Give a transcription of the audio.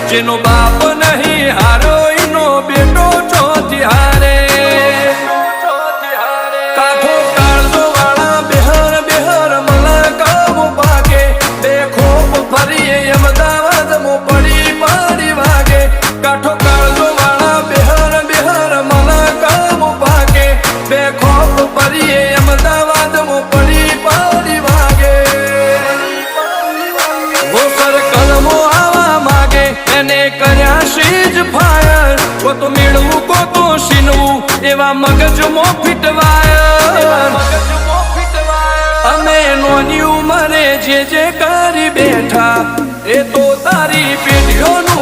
જેનો બાપ નહીં હારો એનો બેટો ચોથી હારે કાઠો કાળજો વાળા બેહર બેહર મલા કામ ભાગે દેખો ફરીએ અમદાવાદ મો પડી પડી વાગે કાઠો કાળજો વાળા બેહર બેહર મલા કામ ભાગે દેખો ફરીએ અમદાવાદ મો પડી પડી વાગે ગોસર કલમો આવા માગે એને કર્યા શીજ ફાયર કો તો મેળવું કો તો શીનવું એવા મગજમો ફીટવાય અમે નોની ઉંમરે જે કરી બેઠા એ તો તારી પેઢીઓનું